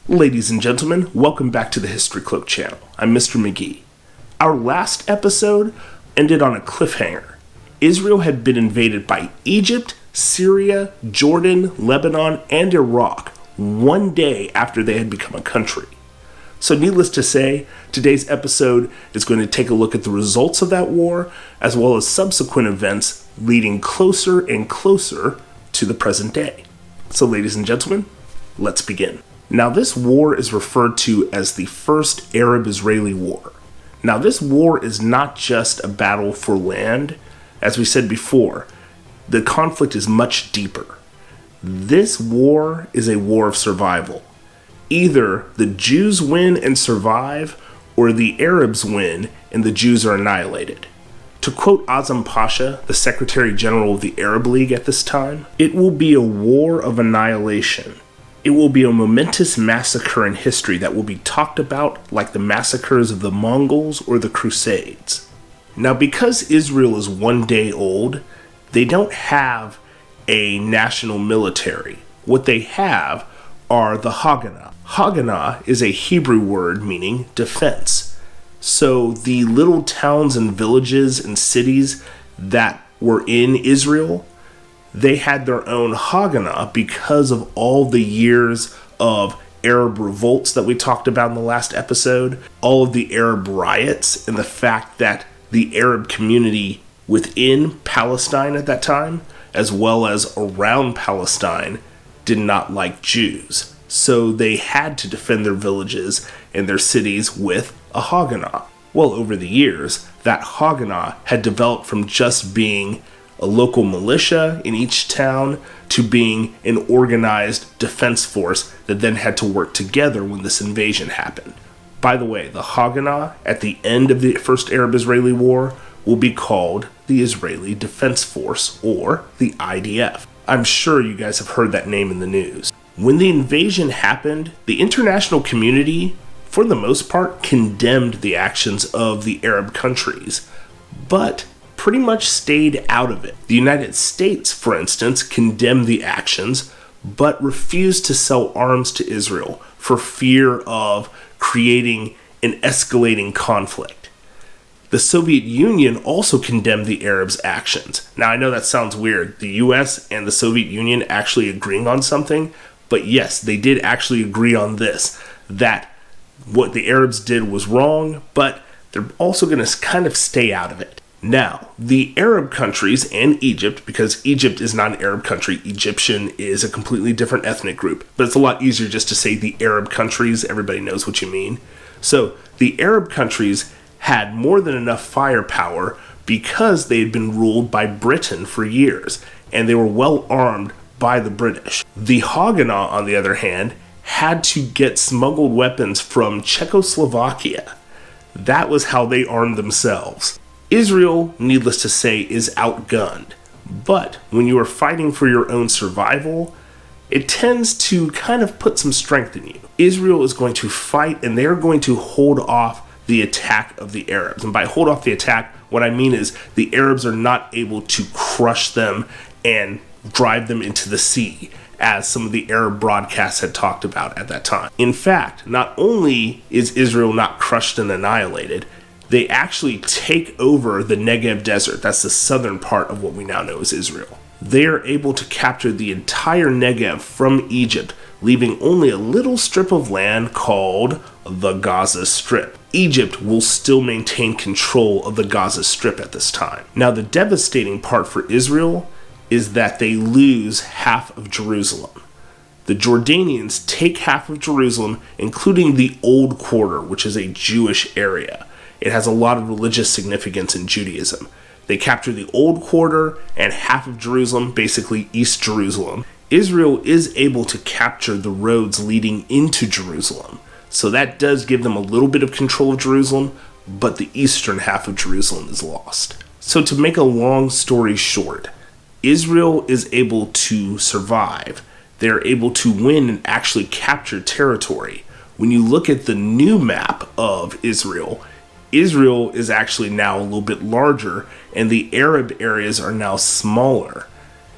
Ladies and gentlemen, welcome back to the History Cloak channel. I'm Mr. McGee. Our last episode ended on a cliffhanger. Israel had been invaded by Egypt, Syria, Jordan, Lebanon, and Iraq one day after they had become a country. So needless to say, today's episode is going to take a look at the results of that war, as well as subsequent events leading closer and closer to the present day. So ladies and gentlemen, let's begin. Now this war is referred to as the First Arab-Israeli War. Now this war is not just a battle for land. As we said before, the conflict is much deeper. This war is a war of survival. Either the Jews win and survive, or the Arabs win and the Jews are annihilated. To quote Azzam Pasha, the Secretary General of the Arab League at this time, "It will be a war of annihilation. It will be a momentous massacre in history that will be talked about like the massacres of the Mongols or the Crusades." Now, because Israel is one day old, they don't have a national military. What they have are the Haganah. Haganah is a Hebrew word meaning defense. So the little towns and villages and cities that were in Israel, they had their own Haganah because of all the years of Arab revolts that we talked about in the last episode, all of the Arab riots, and the fact that the Arab community within Palestine at that time, as well as around Palestine, did not like Jews. So they had to defend their villages and their cities with a Haganah. Well, over the years, that Haganah had developed from just being a local militia in each town to being an organized defense force that then had to work together when this invasion happened. By the way, the Haganah at the end of the First Arab-Israeli War will be called the Israeli Defense Force, or the IDF. I'm sure you guys have heard that name in the news. When the invasion happened, the international community, for the most part, condemned the actions of the Arab countries, but pretty much stayed out of it. The United States, for instance, condemned the actions, but refused to sell arms to Israel for fear of creating an escalating conflict. The Soviet Union also condemned the Arabs' actions. Now, I know that sounds weird. The US and the Soviet Union actually agreeing on something, but yes, they did actually agree on this, that what the Arabs did was wrong, but they're also going to kind of stay out of it. Now, the Arab countries and Egypt, because Egypt is not an Arab country, Egyptian is a completely different ethnic group, but it's a lot easier just to say the Arab countries, everybody knows what you mean. So, the Arab countries had more than enough firepower because they had been ruled by Britain for years, and they were well armed by the British. The Haganah, on the other hand, had to get smuggled weapons from Czechoslovakia. That was how they armed themselves. Israel, needless to say, is outgunned. But when you are fighting for your own survival, it tends to kind of put some strength in you. Israel is going to fight, and they're going to hold off the attack of the Arabs. And by hold off the attack, what I mean is the Arabs are not able to crush them and drive them into the sea, as some of the Arab broadcasts had talked about at that time. In fact, not only is Israel not crushed and annihilated, they actually take over the Negev Desert. That's the southern part of what we now know as Israel. They are able to capture the entire Negev from Egypt, leaving only a little strip of land called the Gaza Strip. Egypt will still maintain control of the Gaza Strip at this time. Now, the devastating part for Israel is that they lose half of Jerusalem. The Jordanians take half of Jerusalem, including the Old Quarter, which is a Jewish area. It has a lot of religious significance in Judaism. They capture the Old Quarter and half of Jerusalem, basically East Jerusalem. Israel is able to capture the roads leading into Jerusalem. So that does give them a little bit of control of Jerusalem, but the eastern half of Jerusalem is lost. So to make a long story short, Israel is able to survive. They're able to win and actually capture territory. When you look at the new map of Israel, Israel is actually now a little bit larger, and the Arab areas are now smaller.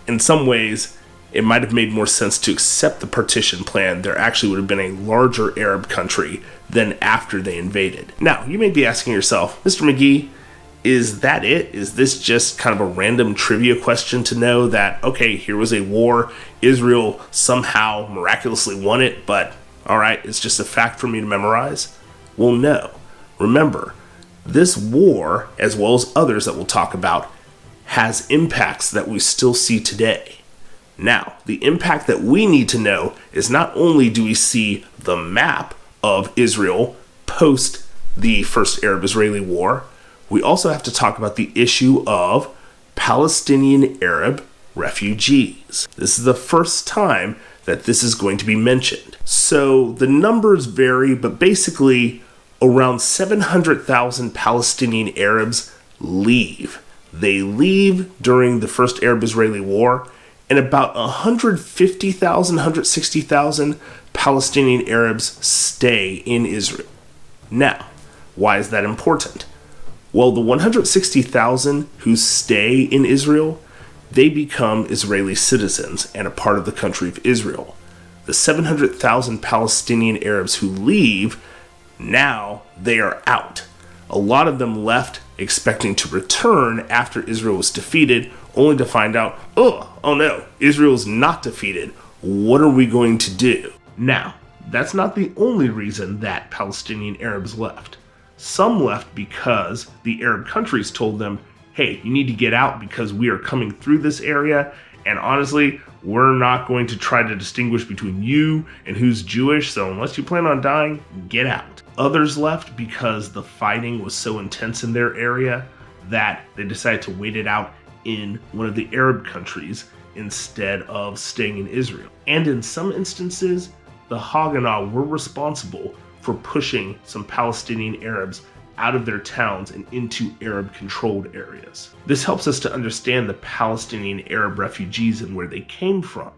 In some ways, it might have made more sense to accept the partition plan. There actually would have been a larger Arab country than after they invaded. Now, you may be asking yourself, Mr. McGee, is that it? Is this just kind of a random trivia question to know that, okay, here was a war, Israel somehow miraculously won it, but all right, it's just a fact for me to memorize? Well, no. Remember, this war, as well as others that we'll talk about, has impacts that we still see today. Now, the impact that we need to know is not only do we see the map of Israel post the first Arab-Israeli war, we also have to talk about the issue of Palestinian Arab refugees. This is the first time that this is going to be mentioned. So the numbers vary, but basically around 700,000 Palestinian Arabs leave. They leave during the first Arab-Israeli war, and about 150,000, 160,000 Palestinian Arabs stay in Israel. Now, why is that important? Well, the 160,000 who stay in Israel, they become Israeli citizens and a part of the country of Israel. The 700,000 Palestinian Arabs who leave, now they are out. A lot of them left expecting to return after Israel was defeated, only to find out, oh no, Israel's not defeated. What are we going to do? Now, that's not the only reason that Palestinian Arabs left. Some left because the Arab countries told them, hey, you need to get out because we are coming through this area, and honestly, we're not going to try to distinguish between you and who's Jewish, so unless you plan on dying, get out. Others left because the fighting was so intense in their area that they decided to wait it out in one of the Arab countries instead of staying in Israel. And in some instances, the Haganah were responsible for pushing some Palestinian Arabs out of their towns and into Arab-controlled areas. This helps us to understand the Palestinian Arab refugees and where they came from.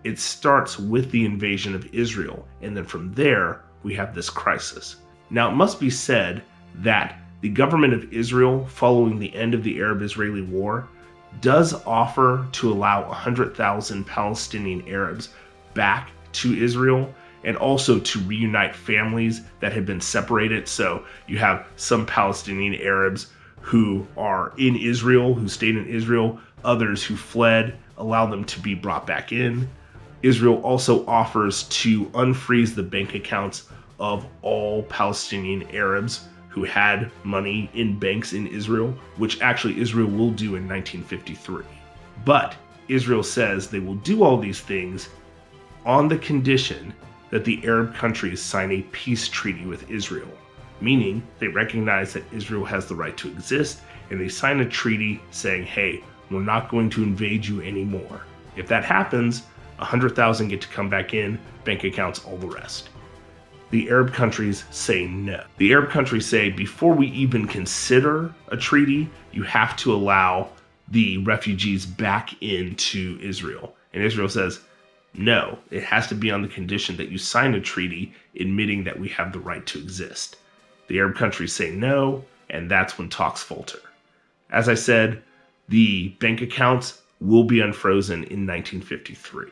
It starts with the invasion of Israel, and then from there, we have this crisis. Now, it must be said that the government of Israel, following the end of the Arab-Israeli war, does offer to allow 100,000 Palestinian Arabs back to Israel, and also to reunite families that had been separated. So you have some Palestinian Arabs who are in Israel, who stayed in Israel, others who fled, allow them to be brought back in. Israel also offers to unfreeze the bank accounts of all Palestinian Arabs who had money in banks in Israel, which actually Israel will do in 1953. But Israel says they will do all these things on the condition that the Arab countries sign a peace treaty with Israel, meaning they recognize that Israel has the right to exist, and they sign a treaty saying, hey, we're not going to invade you anymore. If that happens, 100,000 get to come back in, bank accounts, all the rest. The Arab countries say no. The Arab countries say, before we even consider a treaty, you have to allow the refugees back into Israel. And Israel says, no, it has to be on the condition that you sign a treaty admitting that we have the right to exist. The Arab countries say no, and that's when talks falter. As I said, the bank accounts will be unfrozen in 1953.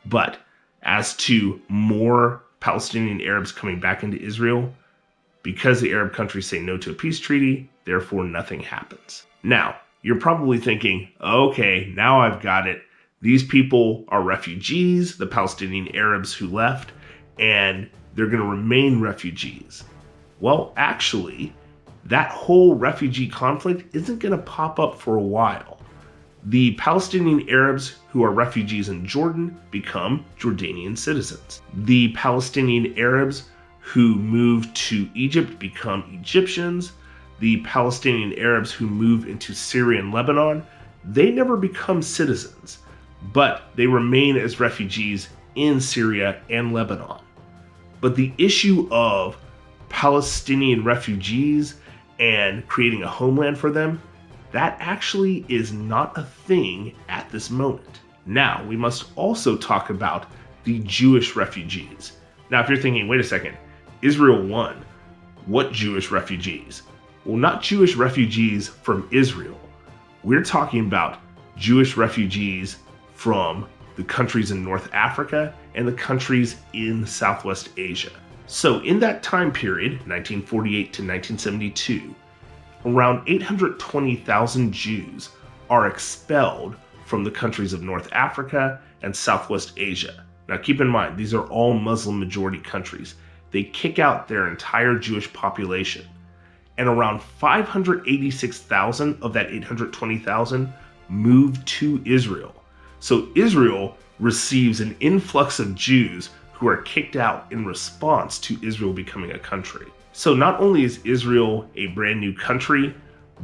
But as to more Palestinian Arabs coming back into Israel, because the Arab countries say no to a peace treaty, therefore nothing happens. Now, you're probably thinking, okay, now I've got it. These people are refugees, the Palestinian Arabs who left, and they're going to remain refugees. Well, actually, that whole refugee conflict isn't going to pop up for a while. The Palestinian Arabs who are refugees in Jordan become Jordanian citizens. The Palestinian Arabs who move to Egypt become Egyptians. The Palestinian Arabs who move into Syria and Lebanon, they never become citizens, but they remain as refugees in Syria and Lebanon. But the issue of Palestinian refugees and creating a homeland for them, that actually is not a thing at this moment. Now, we must also talk about the Jewish refugees. Now, if you're thinking, wait a second, Israel won. What Jewish refugees? Well, not Jewish refugees from Israel. We're talking about Jewish refugees from the countries in North Africa, and the countries in Southwest Asia. So in that time period, 1948 to 1972, around 820,000 Jews are expelled from the countries of North Africa and Southwest Asia. Now keep in mind, these are all Muslim majority countries. They kick out their entire Jewish population. And around 586,000 of that 820,000 moved to Israel. So Israel receives an influx of Jews who are kicked out in response to Israel becoming a country. So not only is Israel a brand new country,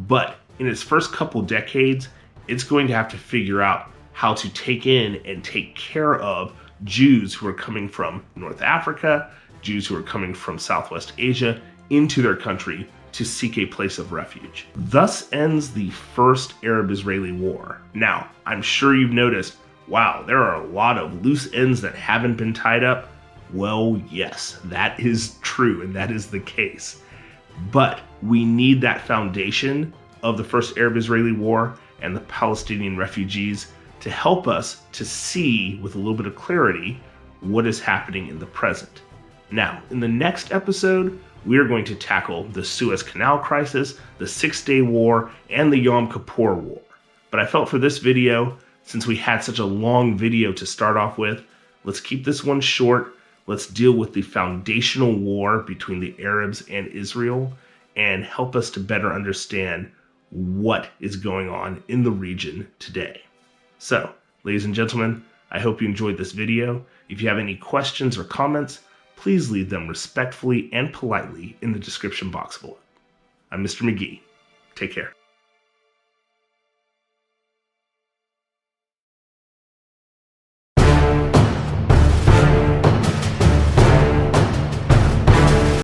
but in its first couple decades, it's going to have to figure out how to take in and take care of Jews who are coming from North Africa, Jews who are coming from Southwest Asia into their country to seek a place of refuge. Thus ends the first Arab-Israeli War. Now, I'm sure you've noticed, wow, there are a lot of loose ends that haven't been tied up. Well, yes, that is true, and that is the case. But we need that foundation of the first Arab-Israeli War and the Palestinian refugees to help us to see with a little bit of clarity what is happening in the present. Now, in the next episode, we are going to tackle the Suez Canal crisis, the Six-Day War, and the Yom Kippur War. But I felt for this video, since we had such a long video to start off with, let's keep this one short. Let's deal with the foundational war between the Arabs and Israel and help us to better understand what is going on in the region today. So, ladies and gentlemen, I hope you enjoyed this video. If you have any questions or comments, please leave them respectfully and politely in the description box below. I'm Mr. McGee. Take care.